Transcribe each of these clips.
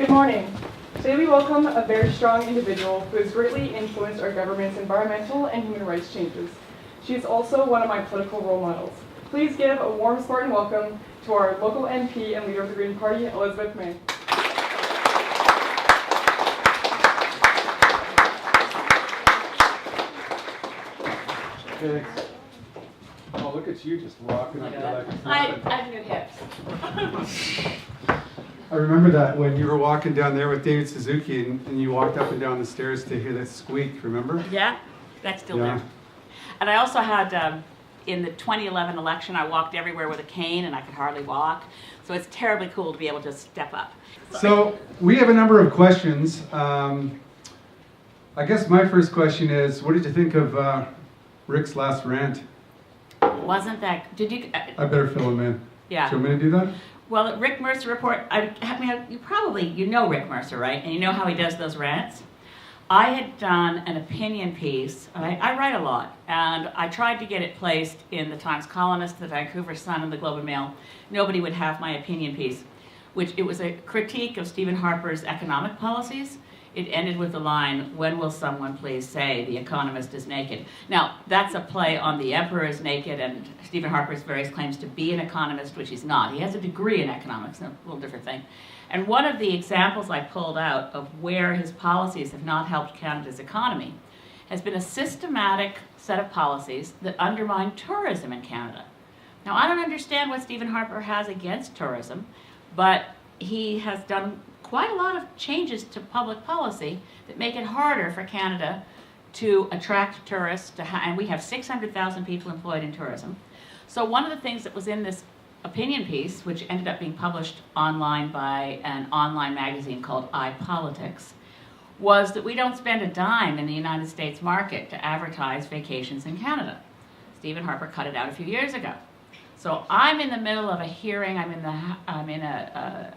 Good morning. Today we welcome a very strong individual who has greatly influenced our government's environmental and human rights changes. She is also one of my political role models. Please give a warm Spartan welcome to our local MP and leader of the Green Party, Elizabeth May. Thanks. Oh, look at you just walking up like I have good hips. I remember that when you were walking down there with David Suzuki and you walked up and down the stairs to hear that squeak, remember? Yeah, that's still Yeah. there. And I also had, in the 2011 election, I walked everywhere with a cane and I could hardly walk. So it's terribly cool to be able to step up. So we have a number of questions. I guess my first question is, what did you think of Rick's last rant? Wasn't that, did you? I better fill him in. Yeah. Do you want me to do that? Well, the Rick Mercer report, I mean, you know Rick Mercer, right? And you know how he does those rants? I had done an opinion piece. I write a lot, and I tried to get it placed in the Times Colonist, the Vancouver Sun, and the Globe and Mail. Nobody would have my opinion piece, which it was a critique of Stephen Harper's economic policies. It ended with the line, "When will someone please say the economist is naked?" Now, that's a play on the emperor is naked and Stephen Harper's various claims to be an economist, which he's not. He has a degree in economics, a little different thing. And one of the examples I pulled out of where his policies have not helped Canada's economy has been a systematic set of policies that undermine tourism in Canada. Now, I don't understand what Stephen Harper has against tourism, but he has done quite a lot of changes to public policy that make it harder for Canada to attract tourists, and we have 600,000 people employed in tourism. So one of the things that was in this opinion piece, which ended up being published online by an online magazine called iPolitics, was that we don't spend a dime in the United States market to advertise vacations in Canada. Stephen Harper cut it out a few years ago. So I'm in the middle of a hearing, I'm in a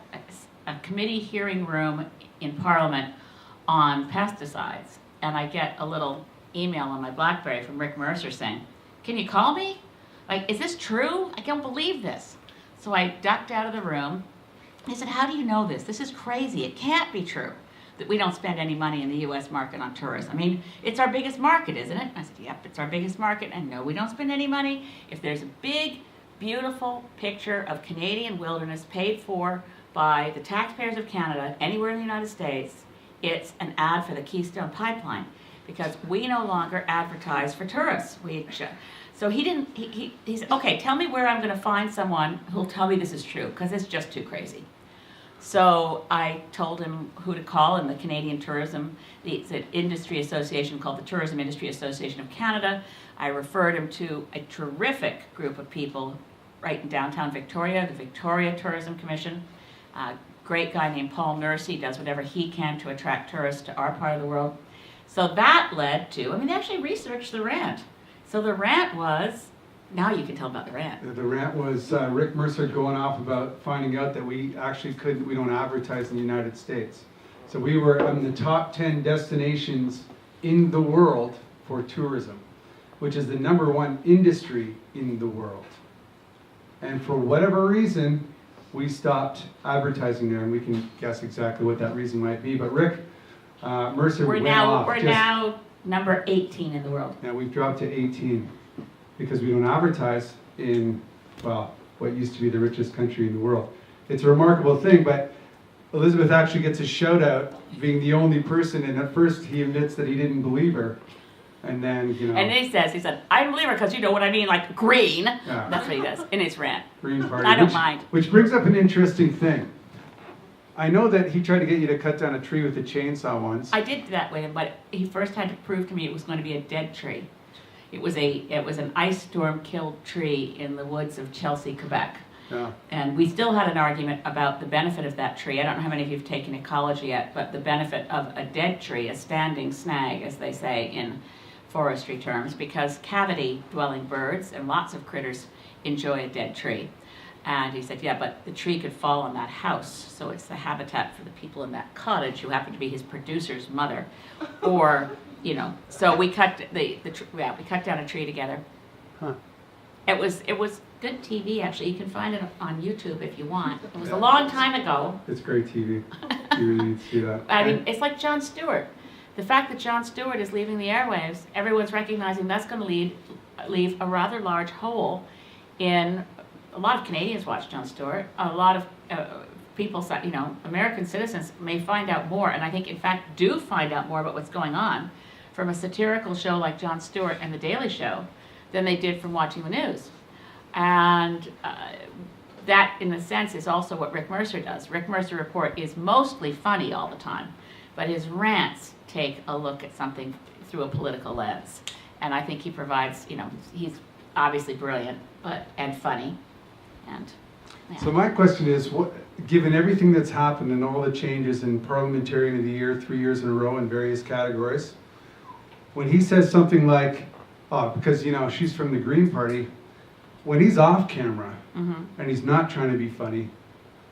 committee hearing room in Parliament on pesticides, and I get a little email on my BlackBerry from Rick Mercer saying, "Can you call me? Like, is this true? I can't believe this." So I ducked out of the room. He said, "How do you know this? This is crazy. It can't be true that we don't spend any money in the U.S. market on tourism. I mean, it's our biggest market, isn't it?" I said, "Yep, it's our biggest market, and no, we don't spend any money. If there's a big, beautiful picture of Canadian wilderness paid for by the taxpayers of Canada anywhere in the United States, it's an ad for the Keystone Pipeline, because we no longer advertise for tourists." So he said, "Okay, tell me where I'm going to find someone who'll tell me this is true, because it's just too crazy." So I told him who to call in the Canadian Tourism, it's an industry association called the Tourism Industry Association of Canada. I referred him to a terrific group of people right in downtown Victoria, the Victoria Tourism Commission. A great guy named Paul Nursey does whatever he can to attract tourists to our part of the world. So that led to, they actually researched the rant. So the rant was, now you can tell about the rant. The rant was Rick Mercer going off about finding out that we actually we don't advertise in the United States. So we were in the top 10 destinations in the world for tourism, which is the #1 industry in the world. And for whatever reason, we stopped advertising there, and we can guess exactly what that reason might be. But Rick Mercer went off. We're now number 18 in the world. Yeah, we've dropped to 18 because we don't advertise in, well, what used to be the richest country in the world. It's a remarkable thing, but Elizabeth actually gets a shout out being the only person, and at first he admits that he didn't believe her. And then, And then he said, "I don't believe her because you know what I mean, like green." Yeah. That's what he does in his rant. Green Party. I don't mind. Which brings up an interesting thing. I know that he tried to get you to cut down a tree with a chainsaw once. I did that with him, but he first had to prove to me it was going to be a dead tree. It was an ice storm killed tree in the woods of Chelsea, Quebec. Yeah. And we still had an argument about the benefit of that tree. I don't know how many of you have taken ecology yet, but the benefit of a dead tree, a standing snag, as they say in forestry terms, because cavity-dwelling birds and lots of critters enjoy a dead tree. And he said, "Yeah, but the tree could fall on that house, so it's the habitat for the people in that cottage who happen to be his producer's mother." Or, so we cut we cut down a tree together. Huh. It was good TV, actually. You can find it on YouTube if you want. It was a long time ago. It's great TV. You really need to see that. I mean, it's like Jon Stewart. The fact that Jon Stewart is leaving the airwaves, everyone's recognizing that's going to leave a rather large hole in, a lot of Canadians watch Jon Stewart, a lot of people, you know, American citizens may find out more, and I think in fact do find out more about what's going on from a satirical show like Jon Stewart and The Daily Show than they did from watching the news. And that, in a sense, is also what Rick Mercer does. Rick Mercer Report is mostly funny all the time, but his rants take a look at something through a political lens. And I think he provides, you know, he's obviously brilliant and funny. And yeah. So my question is, given everything that's happened and all the changes in Parliamentarian of the Year 3 years in a row in various categories, when he says something like, oh, because, you know, she's from the Green Party, when he's off camera and he's not trying to be funny,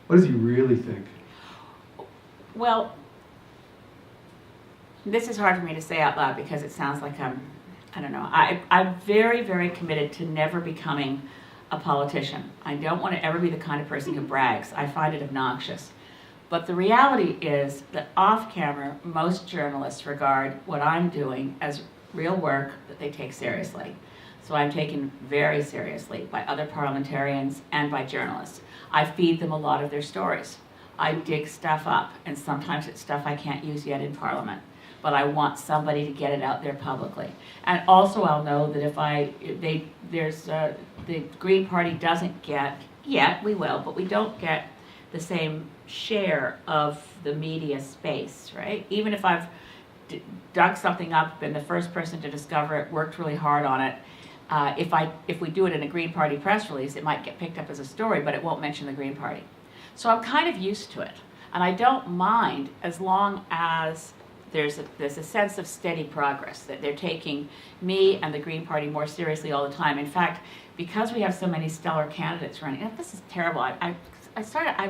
what does he really think? Well, this is hard for me to say out loud because it sounds like I don't know. I'm very, very committed to never becoming a politician. I don't want to ever be the kind of person who brags. I find it obnoxious. But the reality is that off camera, most journalists regard what I'm doing as real work that they take seriously. So I'm taken very seriously by other parliamentarians and by journalists. I feed them a lot of their stories. I dig stuff up, and sometimes it's stuff I can't use yet in Parliament. But I want somebody to get it out there publicly. And also I'll know that the Green Party doesn't get, yet we will, but we don't get the same share of the media space, right? Even if I've dug something up, been the first person to discover it, worked really hard on it, if we do it in a Green Party press release, it might get picked up as a story, but it won't mention the Green Party. So I'm kind of used to it. And I don't mind as long as there's a sense of steady progress, that they're taking me and the Green Party more seriously all the time. In fact, because we have so many stellar candidates running, and this is terrible. I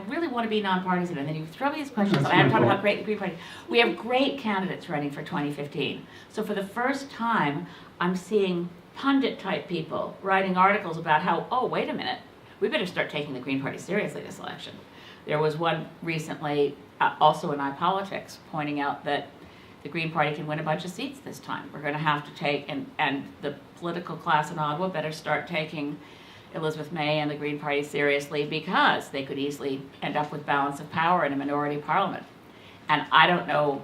really want to be nonpartisan, and then you throw me these questions, and I have to talk about great the Green Party. We have great candidates running for 2015. So for the first time, I'm seeing pundit-type people writing articles about how, oh, wait a minute, we better start taking the Green Party seriously this election. There was one recently, also in iPolitics, pointing out that the Green Party can win a bunch of seats this time. We're going to have to take, and the political class in Ottawa better start taking Elizabeth May and the Green Party seriously, because they could easily end up with balance of power in a minority parliament. And I don't know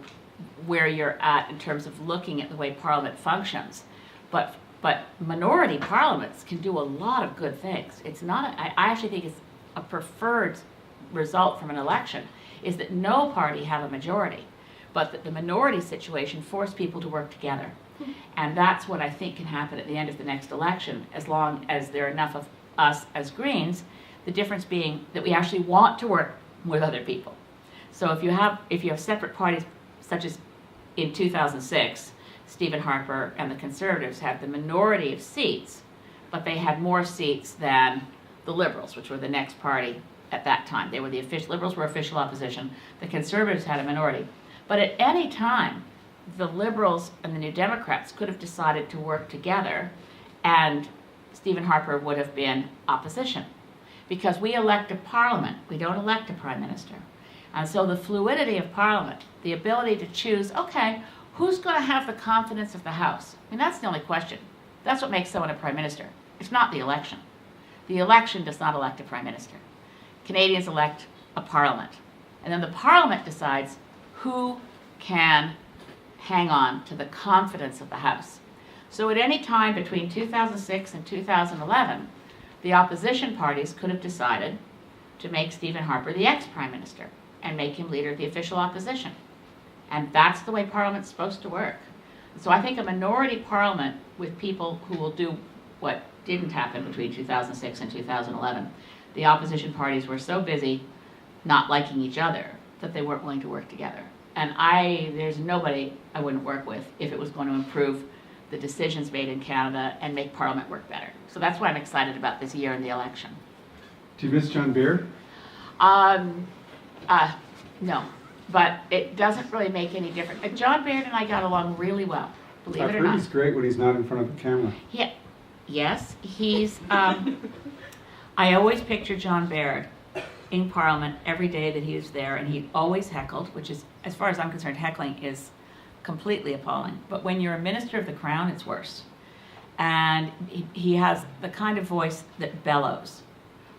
where you're at in terms of looking at the way Parliament functions, but minority parliaments can do a lot of good things. It's not, I actually think it's a preferred result from an election, is that no party have a majority, but that the minority situation forced people to work together. And that's what I think can happen at the end of the next election, as long as there are enough of us as Greens, the difference being that we actually want to work with other people. So if you have separate parties, such as in 2006, Stephen Harper and the Conservatives had the minority of seats, but they had more seats than the Liberals, which were the next party at that time. They were the official, Liberals were official opposition. The Conservatives had a minority. But at any time, the Liberals and the New Democrats could have decided to work together, and Stephen Harper would have been opposition. Because we elect a parliament, we don't elect a prime minister. And so the fluidity of Parliament, the ability to choose, okay, who's going to have the confidence of the House? I mean, that's the only question. That's what makes someone a prime minister. It's not the election. The election does not elect a prime minister. Canadians elect a parliament. And then the parliament decides who can hang on to the confidence of the House. So at any time between 2006 and 2011, the opposition parties could have decided to make Stephen Harper the ex-prime minister and make him leader of the official opposition. And that's the way Parliament's supposed to work. So I think a minority parliament with people who will do what didn't happen between 2006 and 2011. The opposition parties were so busy not liking each other that they weren't willing to work together. And there's nobody I wouldn't work with if it was going to improve the decisions made in Canada and make Parliament work better. So that's why I'm excited about this year in the election. Do you miss John Baird? No, but it doesn't really make any difference. John Baird and I got along really well, believe it or I've heard not. he's great when he's not in front of the camera. Yeah, yes, he's, I always picture John Baird in Parliament every day that he was there, and he always heckled, which is, as far as I'm concerned, heckling is completely appalling. But when you're a minister of the Crown, it's worse. And he has the kind of voice that bellows.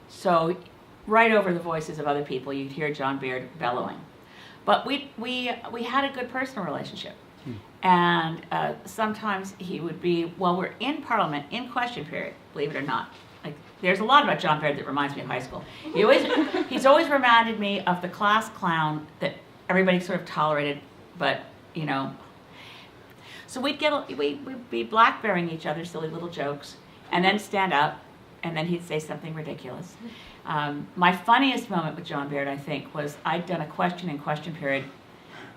So right over the voices of other people, you'd hear John Baird bellowing. But we had a good personal relationship. And sometimes he would be, while we're in Parliament, in question period, believe it or not. Like, there's a lot about John Baird that reminds me of high school. He's always reminded me of the class clown that everybody sort of tolerated, but, you know. So we'd be blackberrying each other silly little jokes, and then stand up, and then he'd say something ridiculous. My funniest moment with John Baird, I think, was I'd done a question in question period.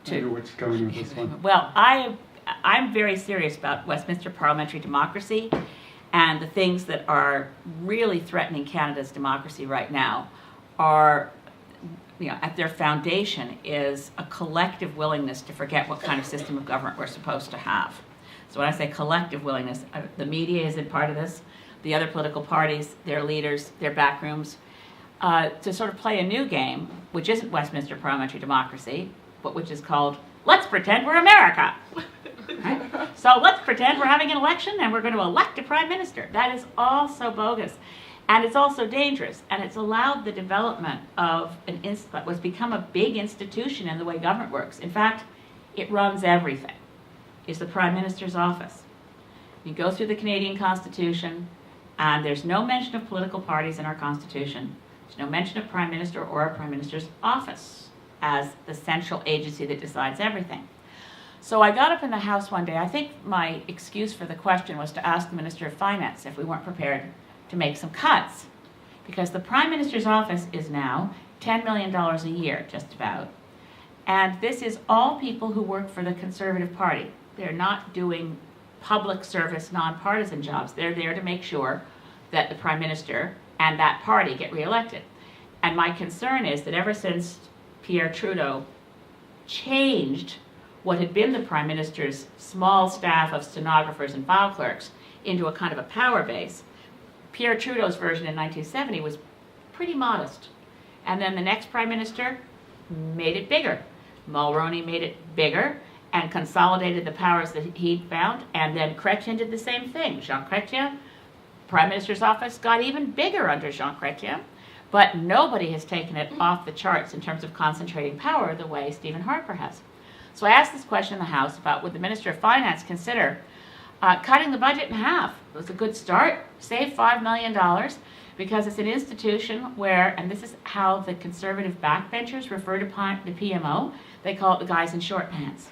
I know what's coming with this one. Well, I'm very serious about Westminster parliamentary democracy, and the things that are really threatening Canada's democracy right now are, you know, at their foundation is a collective willingness to forget what kind of system of government we're supposed to have. So when I say collective willingness, the media is in part of this, the other political parties, their leaders, their backrooms, to sort of play a new game, which isn't Westminster parliamentary democracy, but which is called, let's pretend we're America. Right? So let's pretend we're having an election and we're going to elect a prime minister. That is all so bogus. And it's also dangerous. And it's allowed the development of what's become a big institution in the way government works. In fact, it runs everything. It's the prime minister's office. You go through the Canadian Constitution, and there's no mention of political parties in our Constitution. There's no mention of prime minister or a prime minister's office as the central agency that decides everything. So I got up in the House one day. I think my excuse for the question was to ask the Minister of Finance if we weren't prepared to make some cuts, because the Prime Minister's office is now $10 million a year, just about. And this is all people who work for the Conservative Party. They're not doing public service, nonpartisan jobs. They're there to make sure that the Prime Minister and that party get reelected. And my concern is that ever since Pierre Trudeau changed what had been the Prime Minister's small staff of stenographers and file clerks into a kind of a power base, Pierre Trudeau's version in 1970 was pretty modest. And then the next Prime Minister made it bigger. Mulroney made it bigger and consolidated the powers that he'd found, and then Chrétien did the same thing. Jean Chrétien, Prime Minister's office, got even bigger under Jean Chrétien, but nobody has taken it off the charts in terms of concentrating power the way Stephen Harper has. So I asked this question in the House about would the Minister of Finance consider cutting the budget in half. It was a good start, save $5 million, because it's an institution where, and this is how the Conservative backbenchers refer to the PMO, they call it the guys in short pants.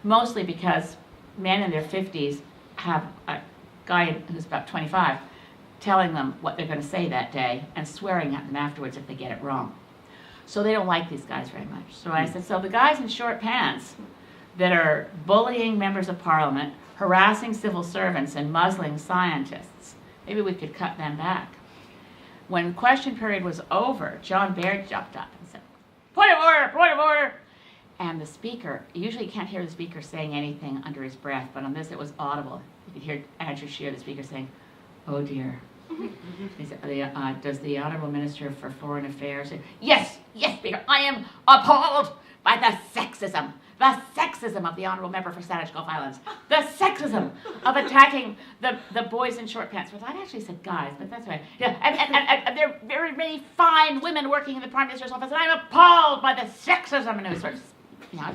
Mostly because men in their 50s have a guy who's about 25 telling them what they're going to say that day and swearing at them afterwards if they get it wrong. So they don't like these guys very much. So I said, so the guys in short pants that are bullying members of Parliament, harassing civil servants, and muzzling scientists, maybe we could cut them back. When question period was over, John Baird jumped up and said, point of order, point of order. And the speaker, usually you can't hear the speaker saying anything under his breath, but on this it was audible. You could hear Andrew Scheer, the speaker, saying, oh dear. He said, does the Honourable Minister for Foreign Affairs say, yes, yes, Speaker, I am appalled by the sexism of the Honourable Member for Saanich Gulf Islands, the sexism of attacking the boys in short pants. Well, I actually said guys, but that's right. Yeah, and there are very many fine women working in the Prime Minister's office, and I'm appalled by the sexism. And it was sort of, you know.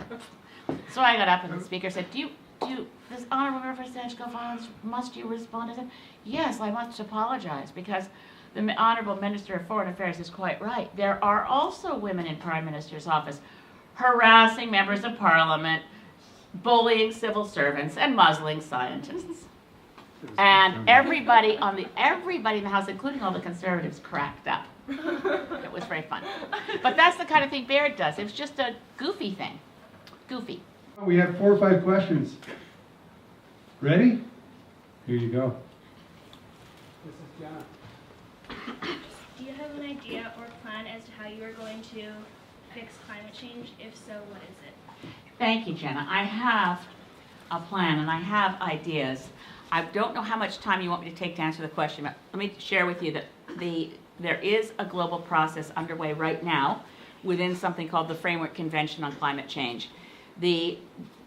So I got up, and the Speaker said, this Honourable Member for Saanich Gulf Islands, must you respond? I said, yes, I must apologize, because the Honourable Minister of Foreign Affairs is quite right. There are also women in Prime Minister's office harassing members of Parliament, bullying civil servants, and muzzling scientists. And everybody in the House, including all the Conservatives, cracked up. It was very fun. But that's the kind of thing Baird does. It was just a goofy thing. Goofy. We have 4 or 5 questions. Ready? Here you go. This is Jenna. Do you have an idea or plan as to how you are going to fix climate change? If so, what is it? Thank you, Jenna. I have a plan and I have ideas. I don't know how much time you want me to take to answer the question, but let me share with you that the there is a global process underway right now within something called the Framework Convention on Climate Change. The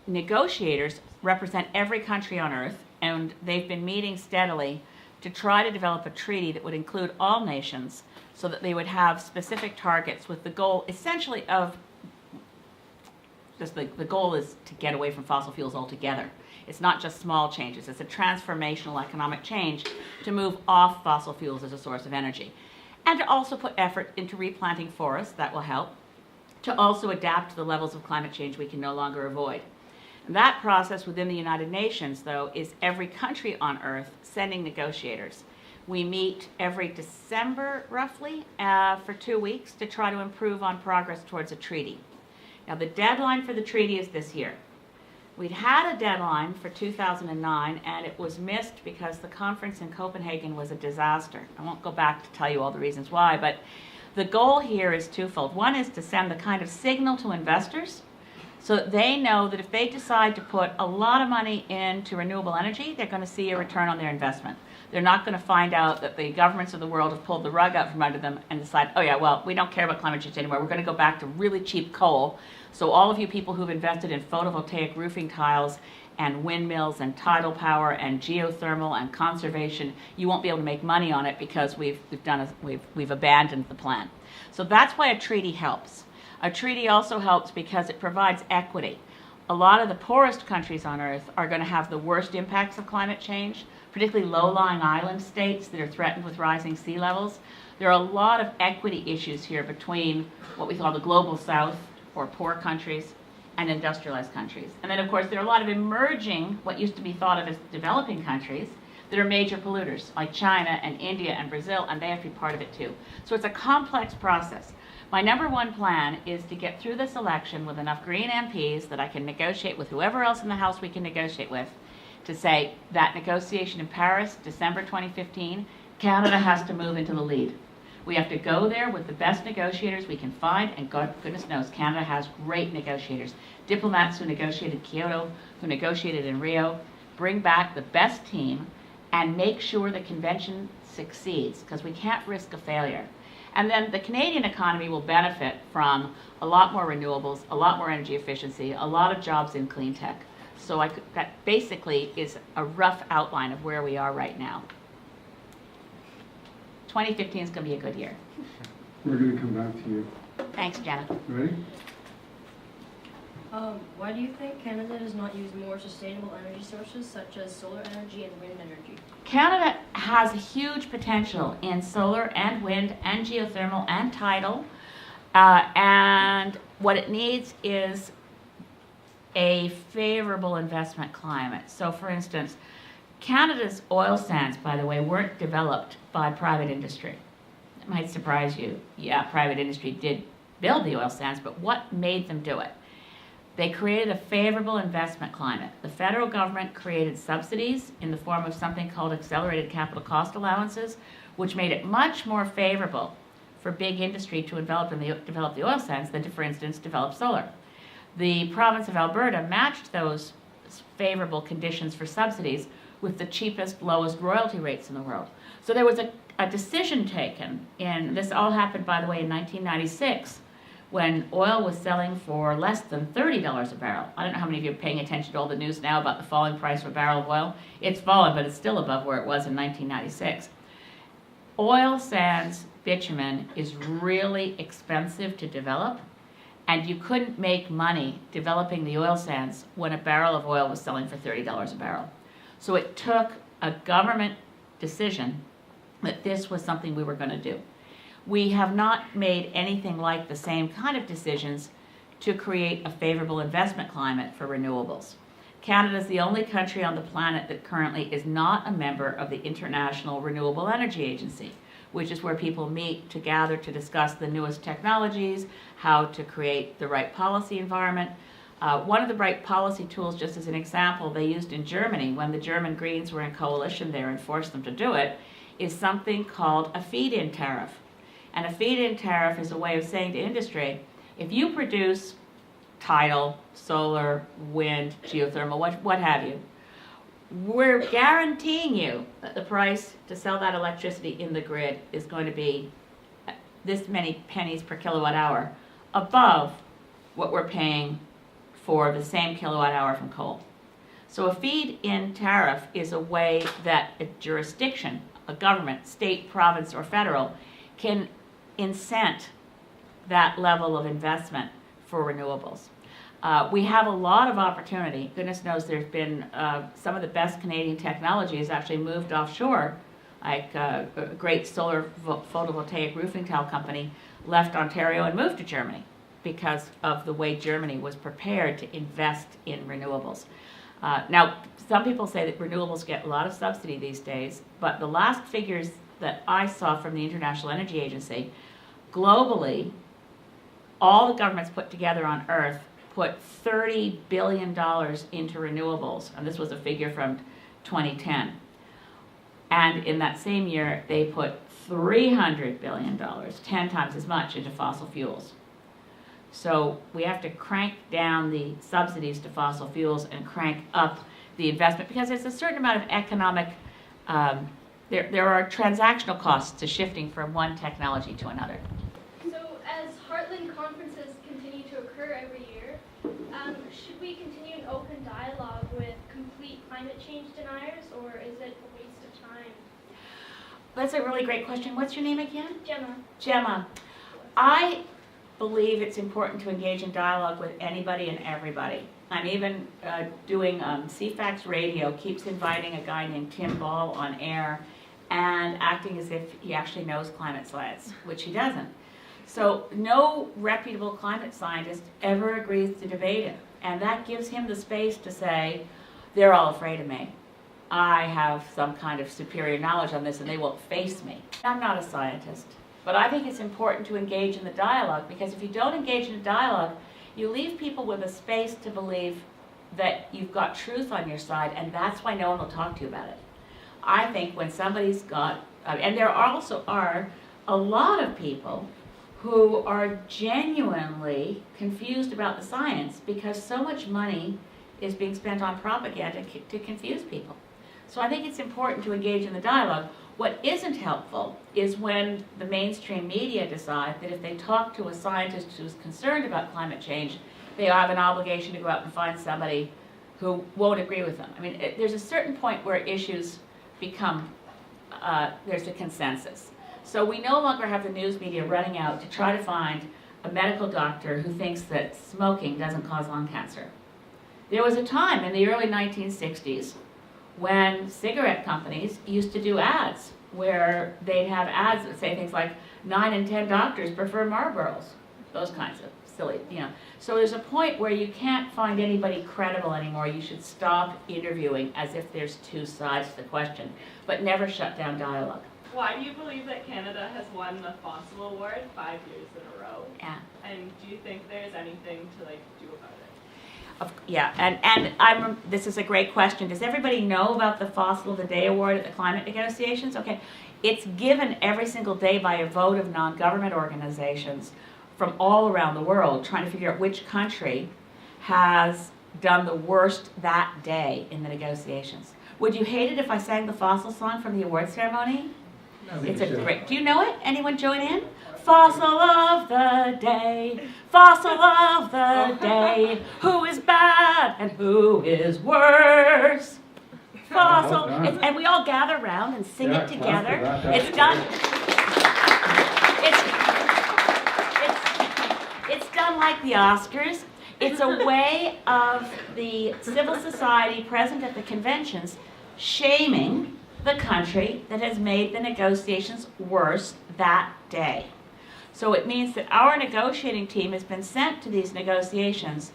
negotiators represent every country on Earth, and they've been meeting steadily to try to develop a treaty that would include all nations so that they would have specific targets with the goal essentially of just the goal is to get away from fossil fuels altogether. It's not just small changes, it's a transformational economic change to move off fossil fuels as a source of energy. And to also put effort into replanting forests, that will help, to also adapt to the levels of climate change we can no longer avoid. And that process within the United Nations, though, is every country on Earth sending negotiators. We meet every December, roughly, for 2 weeks to try to improve on progress towards a treaty. Now, the deadline for the treaty is this year. We'd had a deadline for 2009, and it was missed because the conference in Copenhagen was a disaster. I won't go back to tell you all the reasons why, but the goal here is twofold. One is to send the kind of signal to investors so that they know that if they decide to put a lot of money into renewable energy, they're going to see a return on their investment. They're not going to find out that the governments of the world have pulled the rug out from under them and decide, oh yeah, well, we don't care about climate change anymore. We're going to go back to really cheap coal. So all of you people who've invested in photovoltaic roofing tiles and windmills and tidal power and geothermal and conservation, you won't be able to make money on it because we've abandoned the plan. So that's why a treaty helps. A treaty also helps because it provides equity. A lot of the poorest countries on Earth are going to have the worst impacts of climate change, particularly low-lying island states that are threatened with rising sea levels. There are a lot of equity issues here between what we call the global south, or poor countries, and industrialized countries. And then, of course, there are a lot of emerging, what used to be thought of as developing countries, that are major polluters, like China and India and Brazil, and they have to be part of it too. So it's a complex process. My number one plan is to get through this election with enough Green MPs that I can negotiate with whoever else in the House we can negotiate with, to say that negotiation in Paris, December 2015, Canada has to move into the lead. We have to go there with the best negotiators we can find, and goodness knows Canada has great negotiators. Diplomats who negotiated Kyoto, who negotiated in Rio, bring back the best team and make sure the convention succeeds, because we can't risk a failure. And then the Canadian economy will benefit from a lot more renewables, a lot more energy efficiency, a lot of jobs in clean tech. So that basically is a rough outline of where we are right now. 2015 is going to be a good year. We're going to come back to you. Thanks, Jenna. Ready? Why do you think Canada does not use more sustainable energy sources such as solar energy and wind energy? Canada has a huge potential in solar and wind and geothermal and tidal, and what it needs is a favorable investment climate. So, for instance, Canada's oil sands, by the way, weren't developed by private industry. It might surprise you. Yeah, private industry did build the oil sands, but what made them do it? They created a favorable investment climate. The federal government created subsidies in the form of something called accelerated capital cost allowances, which made it much more favorable for big industry to develop the oil sands than to, for instance, develop solar. The province of Alberta matched those favorable conditions for subsidies with the cheapest, lowest royalty rates in the world. So there was a decision taken, and this all happened, by the way, in 1996, when oil was selling for less than $30 a barrel. I don't know how many of you are paying attention to all the news now about the falling price of a barrel of oil. It's fallen, but it's still above where it was in 1996. Oil sands bitumen is really expensive to develop, and you couldn't make money developing the oil sands when a barrel of oil was selling for $30 a barrel. So it took a government decision that this was something we were going to do. We have not made anything like the same kind of decisions to create a favorable investment climate for renewables. Canada is the only country on the planet that currently is not a member of the International Renewable Energy Agency, which is where people meet to gather to discuss the newest technologies, how to create the right policy environment. One of the right policy tools, just as an example, they used in Germany when the German Greens were in coalition there and forced them to do it, is something called a feed-in tariff. And a feed-in tariff is a way of saying to industry, if you produce tidal, solar, wind, geothermal, what have you, we're guaranteeing you that the price to sell that electricity in the grid is going to be this many pennies per kilowatt hour above what we're paying for the same kilowatt hour from coal. So a feed-in tariff is a way that a jurisdiction, a government, state, province, or federal, can incent that level of investment for renewables. We have a lot of opportunity. Goodness knows there's been some of the best Canadian technology has actually moved offshore. Like a great solar photovoltaic roofing tile company left Ontario and moved to Germany because of the way Germany was prepared to invest in renewables. Now, some people say that renewables get a lot of subsidy these days, but the last figures that I saw from the International Energy Agency, globally, all the governments put together on Earth put $30 billion into renewables, and this was a figure from 2010. And in that same year, they put $300 billion, 10 times as much, into fossil fuels. So we have to crank down the subsidies to fossil fuels and crank up the investment, because there's a certain amount of economic, there are transactional costs to shifting from one technology to another. So as Heartland conferences continue to occur every year, should we continue an open dialogue with complete climate change deniers, or is it a waste of time? That's a really great question. What's your name again? Gemma. Gemma. I believe it's important to engage in dialogue with anybody and everybody. I'm even doing CFAX Radio, keeps inviting a guy named Tim Ball on air and acting as if he actually knows climate science, which he doesn't. So no reputable climate scientist ever agrees to debate it. And that gives him the space to say, they're all afraid of me. I have some kind of superior knowledge on this and they won't face me. I'm not a scientist. But I think it's important to engage in the dialogue, because if you don't engage in a dialogue, you leave people with a space to believe that you've got truth on your side, and that's why no one will talk to you about it. I think when somebody's got, and there also are a lot of people who are genuinely confused about the science because so much money is being spent on propaganda to confuse people. So I think it's important to engage in the dialogue. What isn't helpful is when the mainstream media decide that if they talk to a scientist who's concerned about climate change, they have an obligation to go out and find somebody who won't agree with them. I mean, there's a certain point where issues become, there's a consensus. So we no longer have the news media running out to try to find a medical doctor who thinks that smoking doesn't cause lung cancer. There was a time in the early 1960s when cigarette companies used to do ads where they'd have ads that say things like 9 in 10 doctors prefer Marlboros, those kinds of silly, you know. So there's a point where you can't find anybody credible anymore. You should stop interviewing as if there's two sides to the question, but never shut down dialogue. Why do you believe that Canada has won the Fossil Award 5 years in a row? Yeah. And do you think there's anything to do about it? Yeah, and this is a great question. Does everybody know about the Fossil of the Day Award at the climate negotiations? Okay, it's given every single day by a vote of non-government organizations from all around the world trying to figure out which country has done the worst that day in the negotiations. Would you hate it if I sang the Fossil song from the award ceremony? No, It's a great, do you know it? Anyone join in? Fossil of the day, fossil of the day, who is bad and who is worse? Fossil, and we all gather around and sing it together. It's done. It's done like the Oscars. It's a way of the civil society present at the conventions shaming the country that has made the negotiations worse that day. So it means that our negotiating team has been sent to these negotiations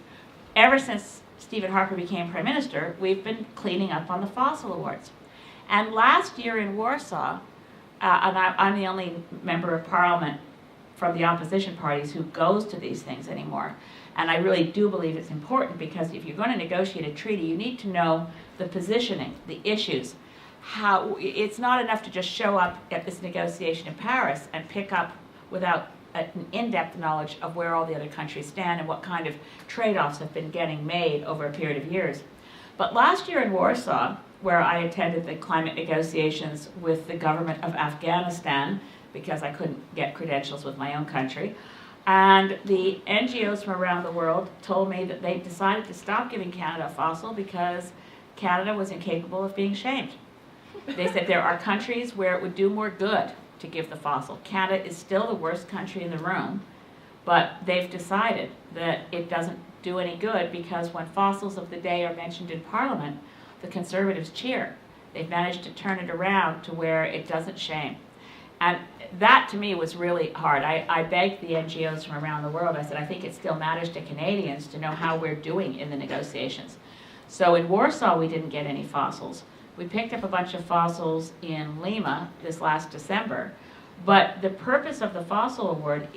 ever since Stephen Harper became Prime Minister. We've been cleaning up on the fossil awards. And last year in Warsaw, and I'm the only member of Parliament from the opposition parties who goes to these things anymore. And I really do believe it's important, because if you're going to negotiate a treaty, you need to know the positioning, the issues. How it's not enough to just show up at this negotiation in Paris and pick up without an in-depth knowledge of where all the other countries stand and what kind of trade-offs have been getting made over a period of years. But last year in Warsaw, where I attended the climate negotiations with the government of Afghanistan, because I couldn't get credentials with my own country. And the NGOs from around the world told me that they decided to stop giving Canada a fossil because Canada was incapable of being shamed. They said there are countries where it would do more good to give the fossil. Canada is still the worst country in the room, but they've decided that it doesn't do any good because when fossils of the day are mentioned in Parliament, the Conservatives cheer. They've managed to turn it around to where it doesn't shame. And that to me was really hard. I begged the NGOs from around the world, I said, I think it still matters to Canadians to know how we're doing in the negotiations. So in Warsaw, we didn't get any fossils. We picked up a bunch of fossils in Lima this last December. But the purpose of the fossil award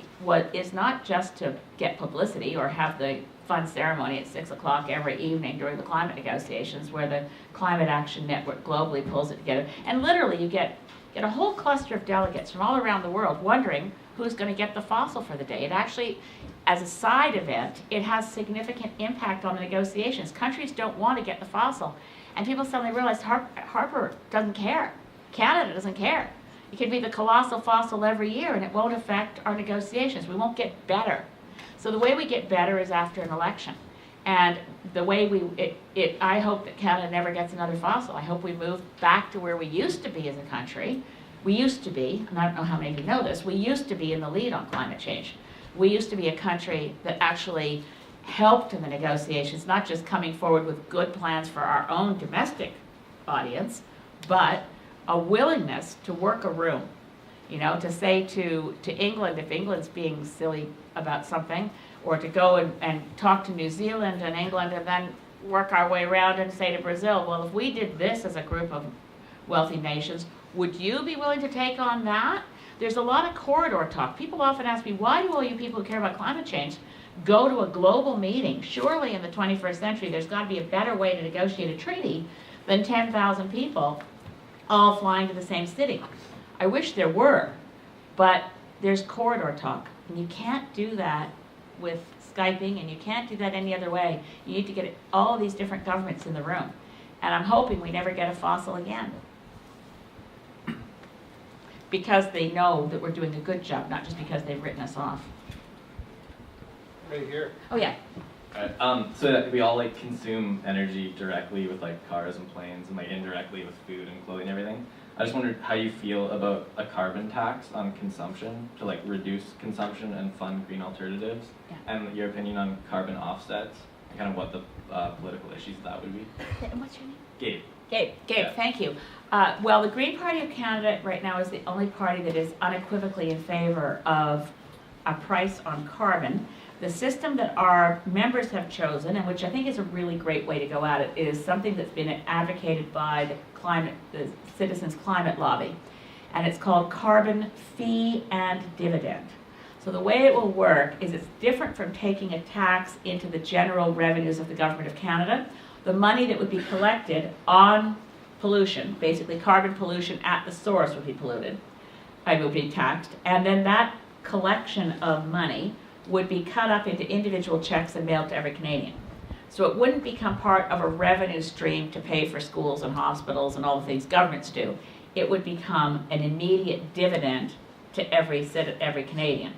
is not just to get publicity or have the fun ceremony at 6 o'clock every evening during the climate negotiations where the Climate Action Network globally pulls it together. And literally you get a whole cluster of delegates from all around the world wondering who's going to get the fossil for the day. It actually, as a side event, it has significant impact on the negotiations. Countries don't want to get the fossil. And people suddenly realize Harper doesn't care. Canada doesn't care. It can be the colossal fossil every year and it won't affect our negotiations. We won't get better. So the way we get better is after an election. And the way I hope that Canada never gets another fossil. I hope we move back to where we used to be as a country. We used to be, and I don't know how many of you know this, we used to be in the lead on climate change. We used to be a country that actually helped in the negotiations, not just coming forward with good plans for our own domestic audience, but a willingness to work a room. You know, to say to England, if England's being silly about something, or to go and talk to New Zealand and England and then work our way around and say to Brazil, well, if we did this as a group of wealthy nations, would you be willing to take on that? There's a lot of corridor talk. People often ask me, why do all you people who care about climate change go to a global meeting? Surely in the 21st century, there's got to be a better way to negotiate a treaty than 10,000 people all flying to the same city. I wish there were, but there's corridor talk. And you can't do that with Skyping, and you can't do that any other way. You need to get all of these different governments in the room. And I'm hoping we never get a fossil again. Because they know that we're doing a good job, not just because they've written us off. Right here. Oh yeah. So that we all like consume energy directly with like cars and planes, and like indirectly with food and clothing and everything. I just wondered how you feel about a carbon tax on consumption to like reduce consumption and fund green alternatives, and your opinion on carbon offsets and kind of what the political issues that would be. And what's your name? Gabe. Gabe, Yeah. thank you. Well, the Green Party of Canada right now is the only party that is unequivocally in favor of a price on carbon. The system that our members have chosen, and which I think is a really great way to go at it, is something that's been advocated by the Citizens Climate Lobby, and it's called carbon fee and dividend. So the way it will work is it's different from taking a tax into the general revenues of the Government of Canada. The money that would be collected on pollution, basically carbon pollution at the source would be taxed, and then that collection of money would be cut up into individual checks and mailed to every Canadian. So it wouldn't become part of a revenue stream to pay for schools and hospitals and all the things governments do. It would become an immediate dividend to every Canadian.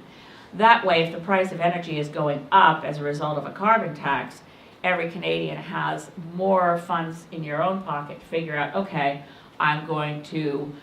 That way, if the price of energy is going up as a result of a carbon tax, every Canadian has more funds in your own pocket to figure out, okay, I'm going to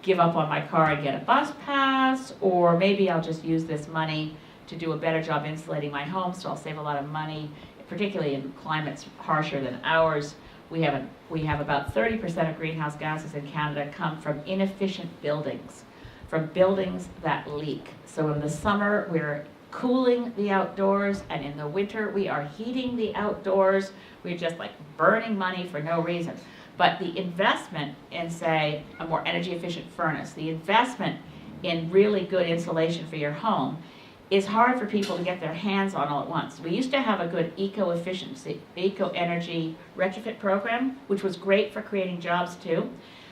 give up on my car and get a bus pass, or maybe I'll just use this money to do a better job insulating my home, so I'll save a lot of money, particularly in climates harsher than ours. We have about 30% of greenhouse gases in Canada come from inefficient buildings, from buildings that leak. So in the summer, we're cooling the outdoors, and in the winter, we are heating the outdoors. We're just like burning money for no reason. But the investment in, say, a more energy efficient furnace, the investment in really good insulation for your home is hard for people to get their hands on all at once. We used to have a good eco-efficiency, eco-energy retrofit program, which was great for creating jobs too.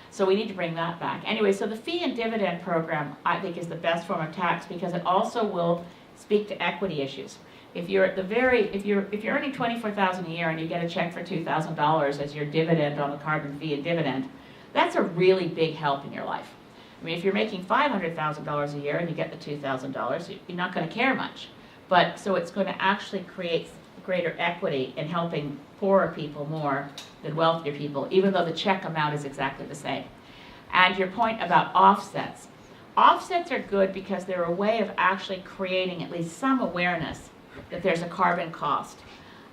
So we need to bring that back. Anyway, so the fee and dividend program, I think, is the best form of tax because it also will speak to equity issues. If you're at the if you're earning $24,000 a year and you get a check for $2,000 as your dividend on the carbon fee and dividend, that's a really big help in your life. I mean, if you're making $500,000 a year and you get the $2,000, you're not going to care much. But so it's going to actually create greater equity in helping poorer people more than wealthier people, even though the check amount is exactly the same. And your point about offsets. Offsets are good because they're a way of actually creating at least some awareness that there's a carbon cost.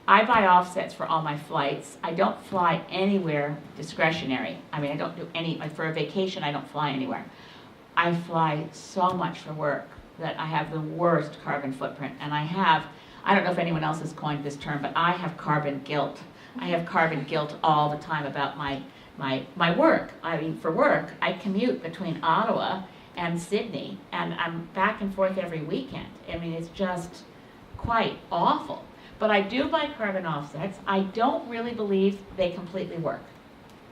I buy offsets for all my flights. I don't fly anywhere discretionary. I mean, I don't do any, like for a vacation, I don't fly anywhere. I fly so much for work that I have the worst carbon footprint. And I don't know if anyone else has coined this term, but I have carbon guilt. I have carbon guilt all the time about my work. I mean, for work, I commute between Ottawa and Sydney, and I'm back and forth every weekend. I mean, it's just quite awful. But I do buy carbon offsets. I don't really believe they completely work,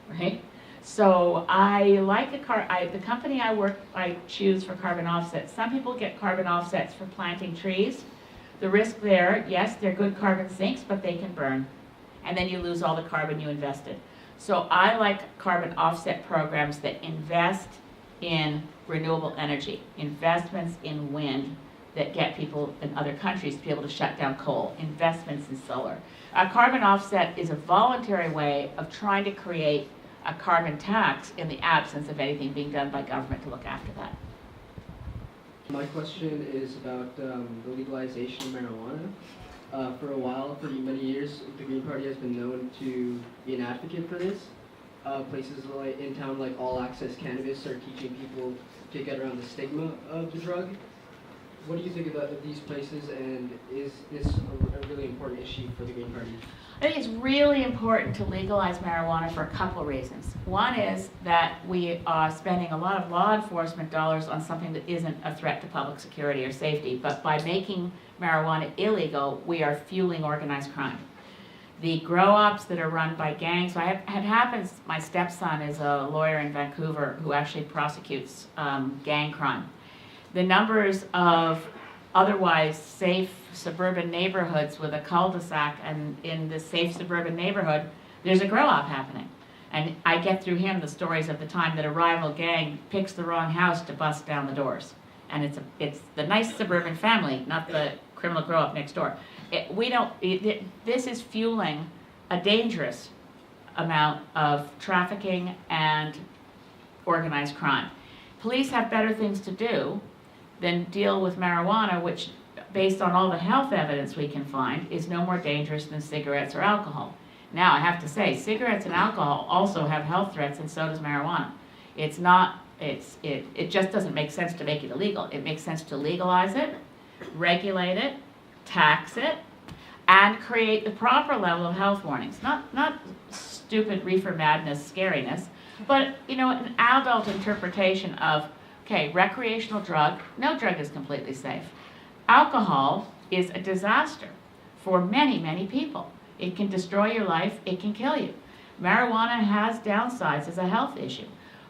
right? So I like the company I choose for carbon offsets. Some people get carbon offsets for planting trees. The risk there, yes, they're good carbon sinks, but they can burn. And then you lose all the carbon you invested. So I like carbon offset programs that invest in renewable energy, investments in wind that get people in other countries to be able to shut down coal, investments in solar. A carbon offset is a voluntary way of trying to create a carbon tax in the absence of anything being done by government to look after that. My question is about the legalization of marijuana. For a while, for many years, the Green Party has been known to be an advocate for this. Places like in town, like All Access Cannabis, are teaching people to get around the stigma of the drug. What do you think of these places, and is this a really important issue for the Green Party? I think it's really important to legalize marijuana for a couple reasons. One is that we are spending a lot of law enforcement dollars on something that isn't a threat to public security or safety, but by making marijuana illegal, we are fueling organized crime. The grow-ops that are run by gangs, so it happens, my stepson is a lawyer in Vancouver who actually prosecutes gang crime. The numbers of otherwise safe suburban neighborhoods with a cul-de-sac, and in this safe suburban neighborhood, there's a grow-op happening. And I get through him the stories of the time that a rival gang picks the wrong house to bust down the doors. And it's the nice suburban family, not the criminal grow-up next door. This is fueling a dangerous amount of trafficking and organized crime. Police have better things to do than deal with marijuana, which, based on all the health evidence we can find, is no more dangerous than cigarettes or alcohol. Now, I have to say, cigarettes and alcohol also have health threats, and so does marijuana. It just doesn't make sense to make it illegal. It makes sense to legalize it, regulate it, tax it, and create the proper level of health warnings. Not stupid reefer madness scariness, but an adult interpretation of, okay, recreational drug, no drug is completely safe. Alcohol is a disaster for many, many people. It can destroy your life, it can kill you. Marijuana has downsides as a health issue.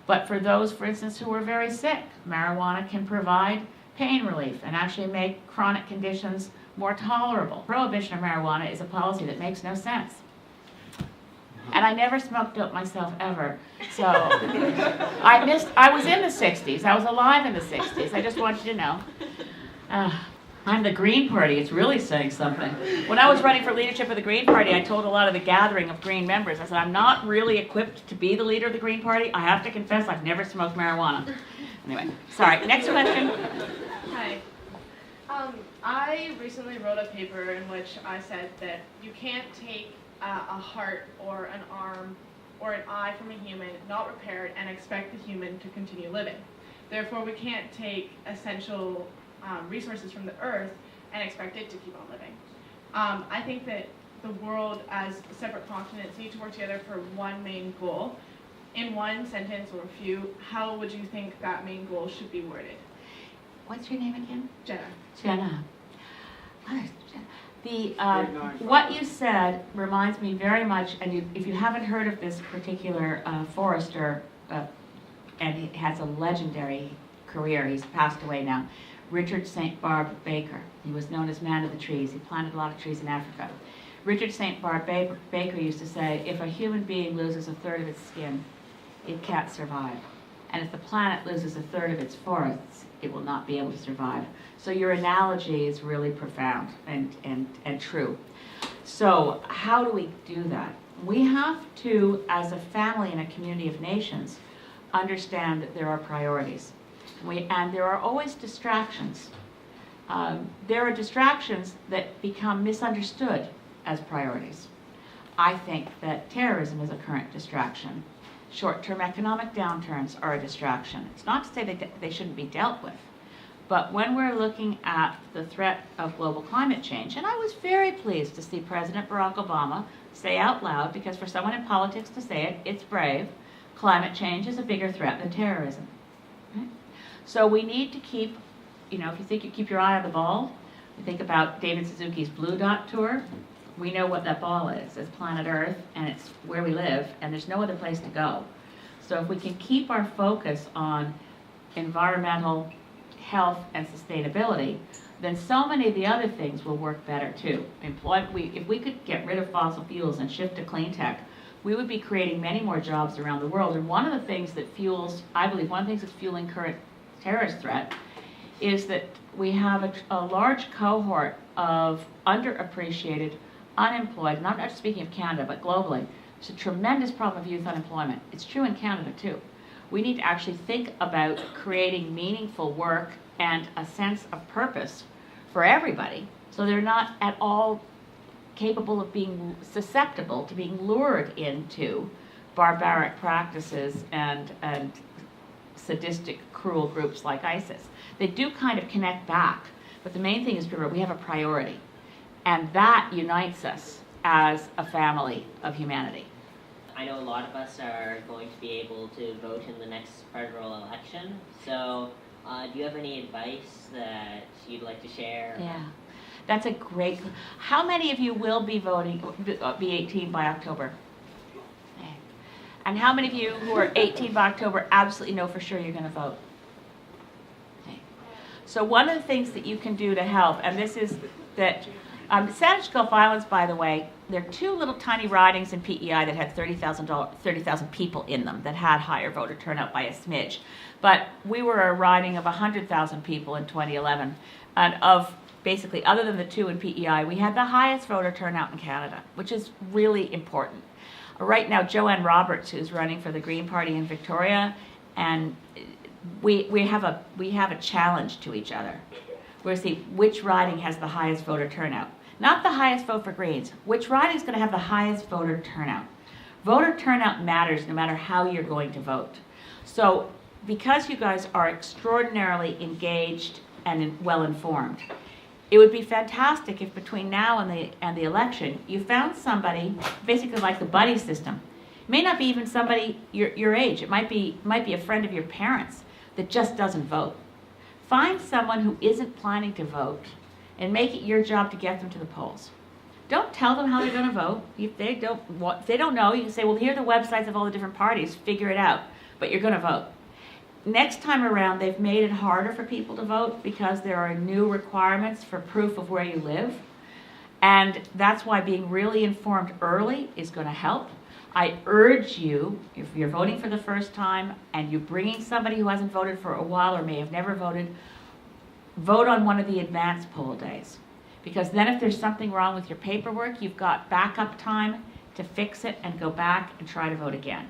But for those, for instance, who are very sick, marijuana can provide pain relief and actually make chronic conditions more tolerable. Prohibition of marijuana is a policy that makes no sense. And I never smoked dope myself ever. So I was in the 60s. I was alive in the 60s. I just want you to know. I'm the Green Party. It's really saying something. When I was running for leadership of the Green Party, I told a lot of the gathering of Green members, I said, I'm not really equipped to be the leader of the Green Party. I have to confess I've never smoked marijuana. Anyway, sorry. Next question. Hi. I recently wrote a paper in which I said that you can't take a heart or an arm or an eye from a human, not repaired, and expect the human to continue living. Therefore, we can't take essential resources from the earth and expect it to keep on living. I think that the world as separate continents need to work together for one main goal. In one sentence or a few, how would you think that main goal should be worded? What's your name again? Jenna. Jenna. What you said reminds me very much, and if you haven't heard of this particular forester, and he has a legendary career, he's passed away now, Richard St. Barbe Baker. He was known as Man of the Trees. He planted a lot of trees in Africa. Richard St. Barbe Baker used to say, if a human being loses a third of its skin, it can't survive. And if the planet loses a third of its forests, it will not be able to survive. So your analogy is really profound and true. So how do we do that? We have to, as a family and a community of nations, understand that there are priorities. And there are always distractions. There are distractions that become misunderstood as priorities. I think that terrorism is a current distraction. Short-term economic downturns are a distraction. It's not to say that they shouldn't be dealt with. But when we're looking at the threat of global climate change, and I was very pleased to see President Barack Obama say out loud, because for someone in politics to say it, it's brave, climate change is a bigger threat than terrorism. Right? So we need to keep, if you think you keep your eye on the ball, you think about David Suzuki's Blue Dot Tour, we know what that ball is. It's planet Earth, and it's where we live, and there's no other place to go. So if we can keep our focus on environmental health and sustainability, then so many of the other things will work better too. If we could get rid of fossil fuels and shift to clean tech, we would be creating many more jobs around the world. And one of the things that fuels, I believe, one of the things that's fueling current terrorist threat is that we have a large cohort of underappreciated, unemployed, and I'm not speaking of Canada, but globally. It's a tremendous problem of youth unemployment. It's true in Canada too. We need to actually think about creating meaningful work and a sense of purpose for everybody, so they're not at all capable of being susceptible to being lured into barbaric practices and sadistic, cruel groups like ISIS. They do kind of connect back, but the main thing is we have a priority, and that unites us as a family of humanity. I know a lot of us are going to be able to vote in the next federal election, so do you have any advice that you'd like to share? Yeah, that's a great. How many of you will be voting, be 18 by October? Okay. And how many of you who are 18 by October absolutely know for sure you're going to vote? Okay. So one of the things that you can do to help, and this is that Saanich Gulf Islands, by the way, there are two little tiny ridings in PEI that had 30,000 people in them that had higher voter turnout by a smidge. But we were a riding of 100,000 people in 2011. And of basically, other than the two in PEI, we had the highest voter turnout in Canada, which is really important. Right now, Joanne Roberts, who's running for the Green Party in Victoria, and we have a challenge to each other. We're going to see which riding has the highest voter turnout. Not the highest vote for Greens. Which riding is going to have the highest voter turnout? Voter turnout matters no matter how you're going to vote. So because you guys are extraordinarily engaged and well-informed, it would be fantastic if between now and the election, you found somebody, basically like the buddy system. It may not be even somebody your age. It might be a friend of your parents that just doesn't vote. Find someone who isn't planning to vote and make it your job to get them to the polls. Don't tell them how they're going to vote. If they don't know, you can say, well, here are the websites of all the different parties. Figure it out. But you're going to vote. Next time around, they've made it harder for people to vote because there are new requirements for proof of where you live. And that's why being really informed early is going to help. I urge you, if you're voting for the first time and you're bringing somebody who hasn't voted for a while or may have never voted, vote on one of the advance poll days. Because then if there's something wrong with your paperwork, you've got backup time to fix it and go back and try to vote again.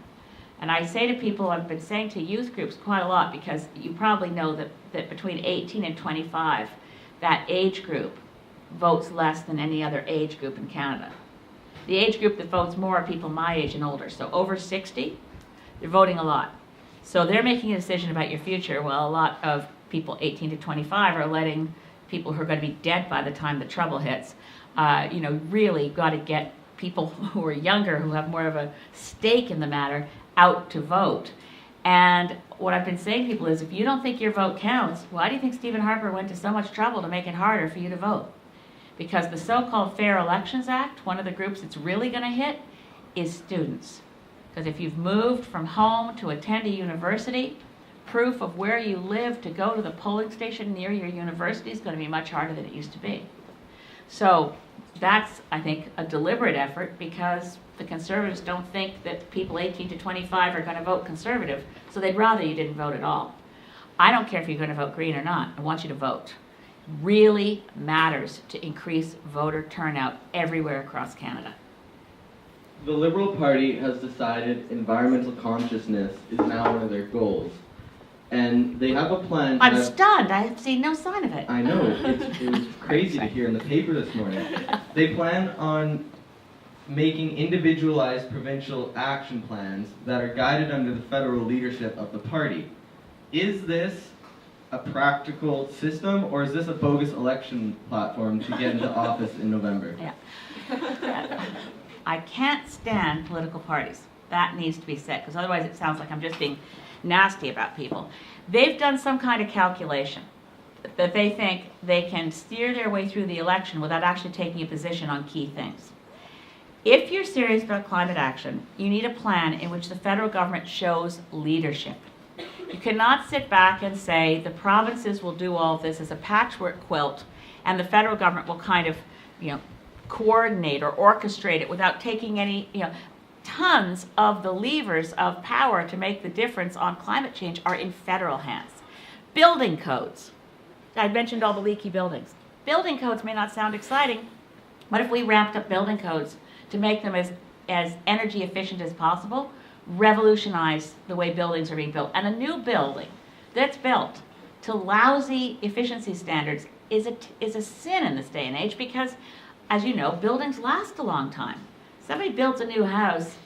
And I say to people, I've been saying to youth groups quite a lot, because you probably know that between 18 and 25, that age group votes less than any other age group in Canada. The age group that votes more are people my age and older. So over 60, they're voting a lot. So they're making a decision about your future, while a lot of people 18 to 25 are letting people who are going to be dead by the time the trouble hits. Really got to get people who are younger, who have more of a stake in the matter, out to vote. And what I've been saying to people is, if you don't think your vote counts, why do you think Stephen Harper went to so much trouble to make it harder for you to vote? Because the so-called Fair Elections Act, one of the groups it's really going to hit is students. Because if you've moved from home to attend a university, proof of where you live to go to the polling station near your university is going to be much harder than it used to be. So that's, I think, a deliberate effort because the Conservatives don't think that people 18 to 25 are going to vote Conservative, so they'd rather you didn't vote at all. I don't care if you're going to vote Green or not. I want you to vote. Really matters to increase voter turnout everywhere across Canada. The Liberal Party has decided environmental consciousness is now one of their goals. And they have a plan to I'm have- stunned. I have seen no sign of it. I know, it was crazy to hear in the paper this morning. They plan on making individualized provincial action plans that are guided under the federal leadership of the party. Is this a practical system, or is this a bogus election platform to get into office in November? Yeah. I can't stand political parties. That needs to be said, because otherwise it sounds like I'm just being nasty about people. They've done some kind of calculation that they think they can steer their way through the election without actually taking a position on key things. If you're serious about climate action, you need a plan in which the federal government shows leadership. You cannot sit back and say the provinces will do all of this as a patchwork quilt and the federal government will kind of, coordinate or orchestrate it without taking any, tons of the levers of power to make the difference on climate change are in federal hands. Building codes. I mentioned all the leaky buildings. Building codes may not sound exciting. What if we ramped up building codes to make them as energy efficient as possible? Revolutionize the way buildings are being built. And a new building that's built to lousy efficiency standards is a sin in this day and age because, as you know, buildings last a long time. Somebody builds a new house,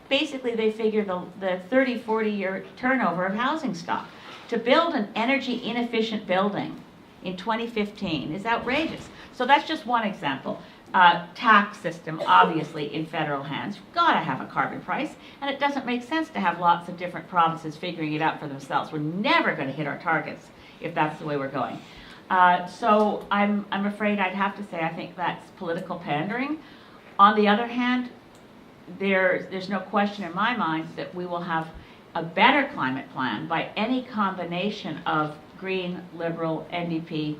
basically they figure the 30, 40-year turnover of housing stock. To build an energy inefficient building in 2015 is outrageous. So that's just one example. Tax system, obviously in federal hands. You've got to have a carbon price, and it doesn't make sense to have lots of different provinces figuring it out for themselves. We're never going to hit our targets if that's the way we're going. So I'm afraid I'd have to say I think that's political pandering. On the other hand, there's no question in my mind that we will have a better climate plan by any combination of Green, Liberal, NDP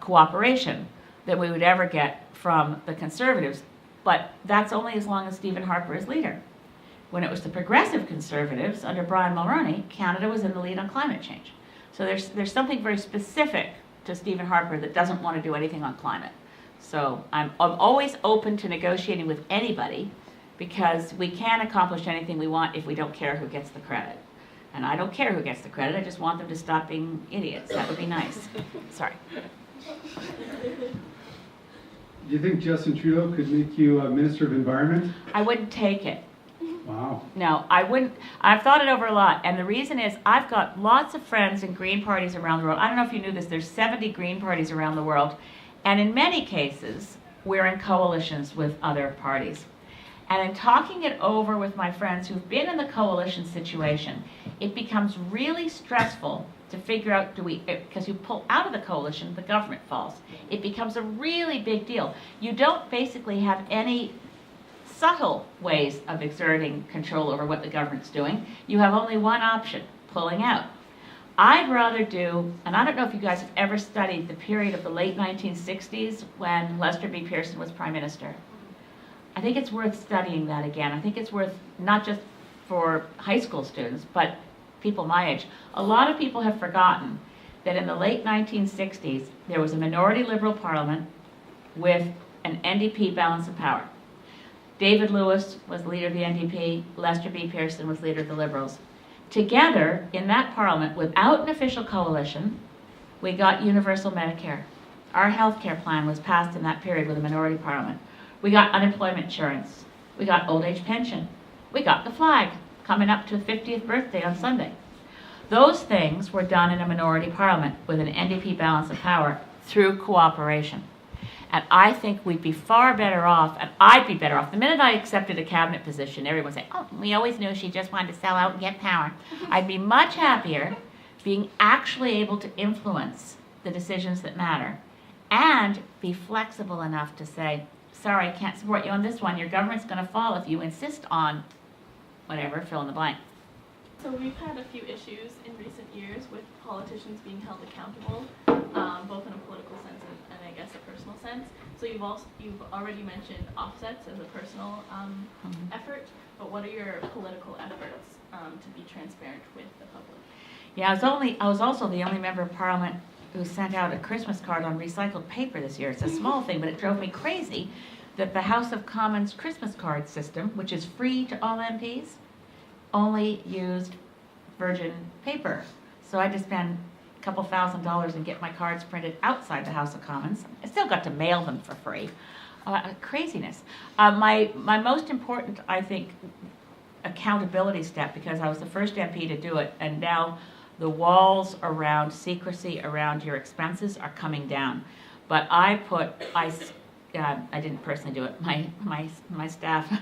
cooperation that we would ever get from the Conservatives. But that's only as long as Stephen Harper is leader. When it was the Progressive Conservatives under Brian Mulroney, Canada was in the lead on climate change. So there's something very specific to Stephen Harper that doesn't want to do anything on climate. So I'm always open to negotiating with anybody because we can't accomplish anything we want if we don't care who gets the credit. And I don't care who gets the credit, I just want them to stop being idiots. That would be nice. Sorry. Do you think Justin Trudeau could make you Minister of Environment? I wouldn't take it. Wow. No, I wouldn't. I've thought it over a lot. And the reason is I've got lots of friends in Green parties around the world. I don't know if you knew this. There's 70 Green parties around the world. And in many cases, we're in coalitions with other parties. And in talking it over with my friends who've been in the coalition situation, it becomes really stressful to figure out, because you pull out of the coalition, the government falls. It becomes a really big deal. You don't basically have any subtle ways of exerting control over what the government's doing. You have only one option, pulling out. I'd rather do, and I don't know if you guys have ever studied the period of the late 1960s when Lester B. Pearson was Prime Minister. I think it's worth studying that again. I think it's worth, not just for high school students, but people my age. A lot of people have forgotten that in the late 1960s, there was a minority Liberal Parliament with an NDP balance of power. David Lewis was leader of the NDP, Lester B. Pearson was leader of the Liberals. Together, in that Parliament, without an official coalition, we got universal Medicare. Our health care plan was passed in that period with a minority Parliament. We got unemployment insurance. We got old age pension. We got the flag coming up to the 50th birthday on Sunday. Those things were done in a minority Parliament with an NDP balance of power through cooperation. And I think we'd be far better off, and I'd be better off. The minute I accepted a cabinet position, everyone would say, oh, we always knew she just wanted to sell out and get power. I'd be much happier being actually able to influence the decisions that matter and be flexible enough to say, sorry, I can't support you on this one. Your government's going to fall if you insist on whatever, fill in the blank. So we've had a few issues in recent years with politicians being held accountable, both in a political sense and I guess a personal sense. So you've already mentioned offsets as a personal effort, but what are your political efforts to be transparent with the public? Yeah, I was also the only member of Parliament who sent out a Christmas card on recycled paper this year. It's a small thing, but it drove me crazy that the House of Commons Christmas card system, which is free to all MPs, only used virgin paper. So I had to spend a couple $1,000s and get my cards printed outside the House of Commons. I still got to mail them for free. Craziness. My most important, I think, accountability step, because I was the first MP to do it, and now the walls around secrecy around your expenses are coming down. But I didn't personally do it. My staff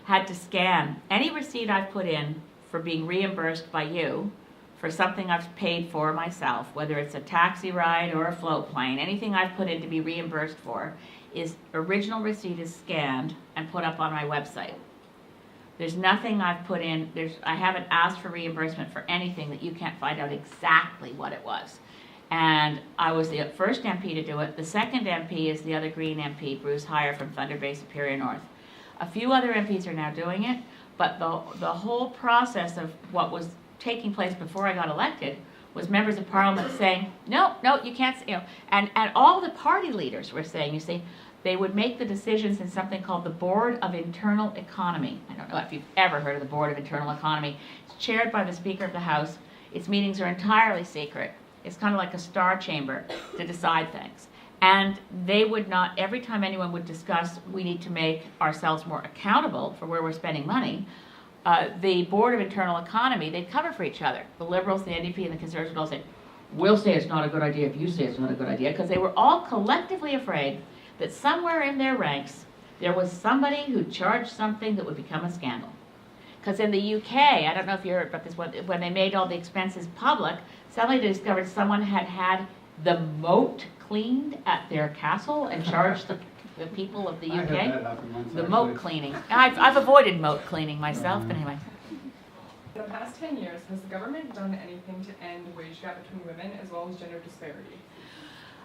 had to scan any receipt I've put in for being reimbursed by you for something I've paid for myself, whether it's a taxi ride or a float plane, anything I've put in to be reimbursed for, is original receipt is scanned and put up on my website. There's nothing I've put in, I haven't asked for reimbursement for anything that you can't find out exactly what it was. And I was the first MP to do it. The second MP is the other Green MP, Bruce Heyer from Thunder Bay, Superior North. A few other MPs are now doing it, but the whole process of what was taking place before I got elected was members of Parliament saying, no, you can't, and all the party leaders were saying, you see, they would make the decisions in something called the Board of Internal Economy. I don't know if you've ever heard of the Board of Internal Economy. It's chaired by the Speaker of the House. Its meetings are entirely secret. It's kind of like a star chamber to decide things. And they would not, every time anyone would discuss, we need to make ourselves more accountable for where we're spending money, the Board of Internal Economy, they'd cover for each other. The Liberals, the NDP, and the Conservatives would all say, we'll say it's not a good idea if you say it's not a good idea, because they were all collectively afraid that somewhere in their ranks there was somebody who charged something that would become a scandal. Because in the UK, I don't know if you heard about this, when they made all the expenses public, suddenly they discovered someone had the moat cleaned at their castle and charged the people of the UK. I had that happen once, the actually. moat cleaning. I've avoided moat cleaning myself, but anyway. In the past 10 years, has the government done anything to end the wage gap between women as well as gender disparity?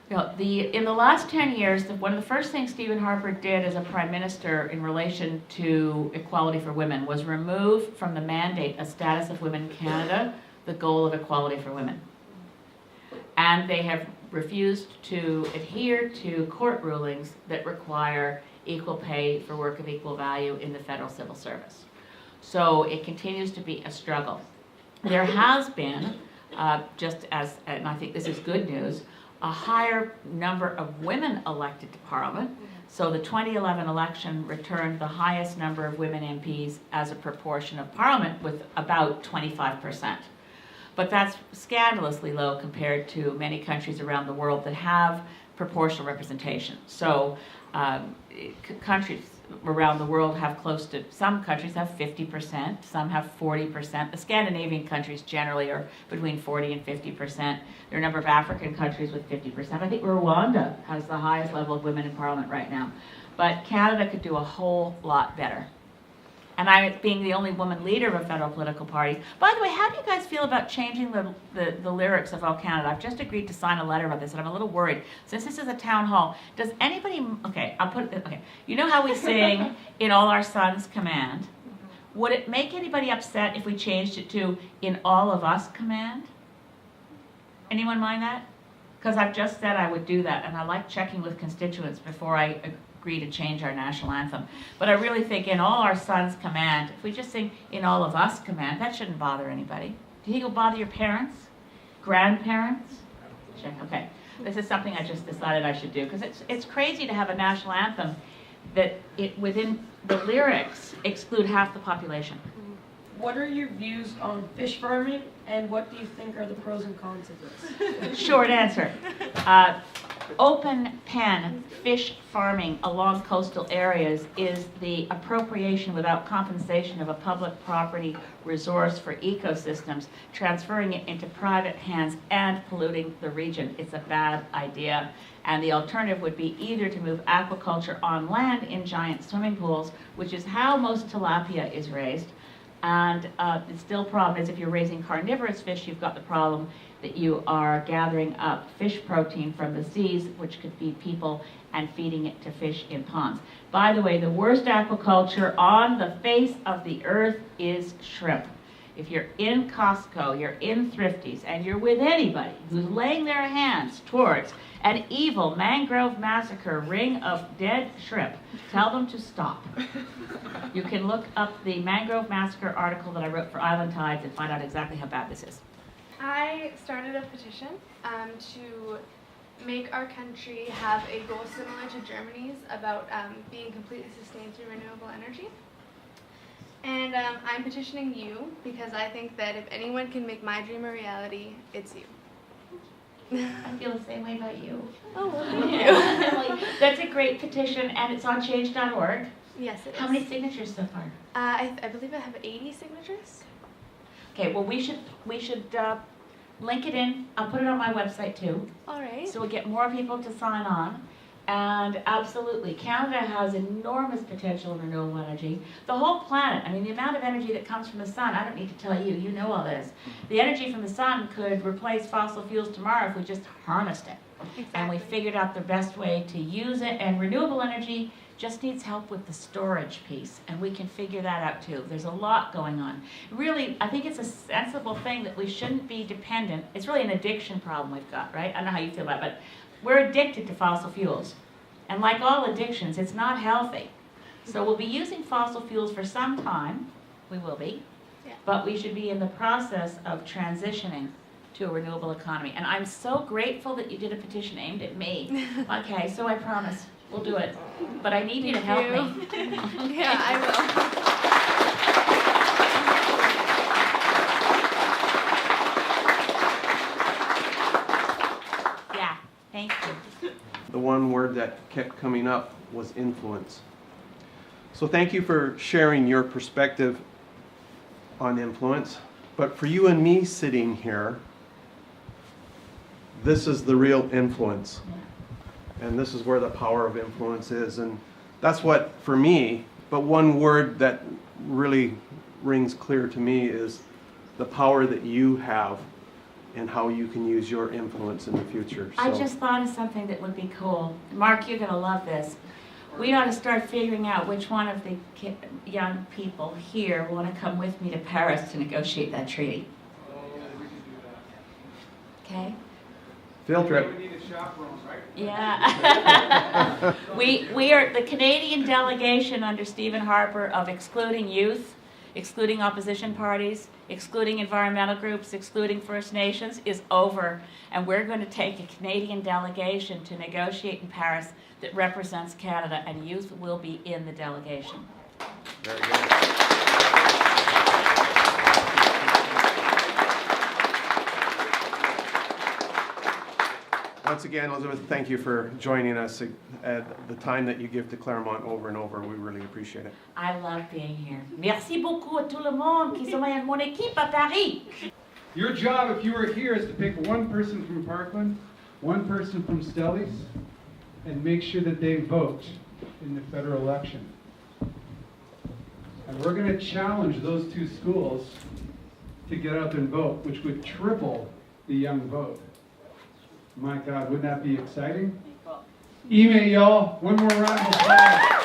In the last 10 years, one of the first things Stephen Harper did as a Prime Minister in relation to equality for women was remove from the mandate a status of women in Canada, the goal of equality for women. And they have refused to adhere to court rulings that require equal pay for work of equal value in the federal civil service. So it continues to be a struggle. There has been, and I think this is good news, a higher number of women elected to Parliament. So the 2011 election returned the highest number of women MPs as a proportion of Parliament, with about 25%. But that's scandalously low compared to many countries around the world that have proportional representation. So countries around the world have some countries have 50%, some have 40%. The Scandinavian countries generally are between 40 and 50%. There are a number of African countries with 50%. I think Rwanda has the highest level of women in Parliament right now. But Canada could do a whole lot better. And I, being the only woman leader of a federal political party. By the way, how do you guys feel about changing the lyrics of All Canada? I've just agreed to sign a letter about this, and I'm a little worried. Since this is a town hall, does anybody, you know how we sing, In All Our Sons Command? Would it make anybody upset if we changed it to In All of Us Command? Anyone mind that? Because I've just said I would do that, and I like checking with constituents before I agree to change our national anthem. But I really think In All Our Sons Command, if we just sing In All of Us Command, that shouldn't bother anybody. Do you think it'll bother your parents? Grandparents? Check. Okay. This is something I just decided I should do, because it's crazy to have a national anthem that within the lyrics exclude half the population. What are your views on fish farming, and what do you think are the pros and cons of this? Short answer. Open pen fish farming along coastal areas is the appropriation without compensation of a public property resource for ecosystems, transferring it into private hands and polluting the region. It's a bad idea. And the alternative would be either to move aquaculture on land in giant swimming pools, which is how most tilapia is raised, And the still problem is if you're raising carnivorous fish, you've got the problem that you are gathering up fish protein from the seas, which could feed people, and feeding it to fish in ponds. By the way, the worst aquaculture on the face of the earth is shrimp. If you're in Costco, you're in Thrifties, and you're with anybody who's laying their hands towards an evil mangrove massacre ring of dead shrimp, tell them to stop. You can look up the mangrove massacre article that I wrote for Island Tides and find out exactly how bad this is. I started a petition to make our country have a goal similar to Germany's about being completely sustained through renewable energy. And I'm petitioning you because I think that if anyone can make my dream a reality, it's you. I feel the same way about you. Oh, well, thank you. That's a great petition, and it's on change.org. Yes, it is. How many signatures so far? I believe I have 80 signatures. Okay, well, we should link it in. I'll put it on my website too. All right. So we'll get more people to sign on. And absolutely, Canada has enormous potential in renewable energy. The whole planet, I mean, the amount of energy that comes from the sun, I don't need to tell you, you know all this. The energy from the sun could replace fossil fuels tomorrow if we just harnessed it. Exactly. And we figured out the best way to use it. And renewable energy just needs help with the storage piece, and we can figure that out too. There's a lot going on. Really, I think it's a sensible thing that we shouldn't be dependent. It's really an addiction problem we've got, right? I don't know how you feel about it, but we're addicted to fossil fuels. And like all addictions, it's not healthy. So we'll be using fossil fuels for some time. We will be. Yeah. But we should be in the process of transitioning to a renewable economy. And I'm so grateful that you did a petition aimed at me. Okay, so I promise we'll do it. But I need you to help me. Yeah, I will. Yeah, thank you. The one word that kept coming up was influence. So thank you for sharing your perspective on influence. But for you and me sitting here, this is the real influence. And this is where the power of influence is. And that's what, for me, but one word that really rings clear to me is the power that you have and how you can use your influence in the future. So. I just thought of something that would be cool. Mark, you're going to love this. We ought to start figuring out which one of the young people here want to come with me to Paris to negotiate that treaty. Okay? Field trip. We need a chaperone, right? Yeah. we are the Canadian delegation under Stephen Harper of excluding youth, excluding opposition parties, excluding environmental groups, excluding First Nations is over. And we're going to take a Canadian delegation to negotiate in Paris that represents Canada, and youth will be in the delegation. Very good. Once again, Elizabeth, thank you for joining us at the time that you give to Claremont over and over. We really appreciate it. I love being here. Merci beaucoup à tout le monde qui sont dans mon équipe à Paris. Your job, if you were here, is to pick one person from Parkland, one person from Stellies, and make sure that they vote in the federal election. And we're going to challenge those two schools to get up and vote, which would triple the young vote. My God, wouldn't that be exciting? Email y'all. One more round of applause.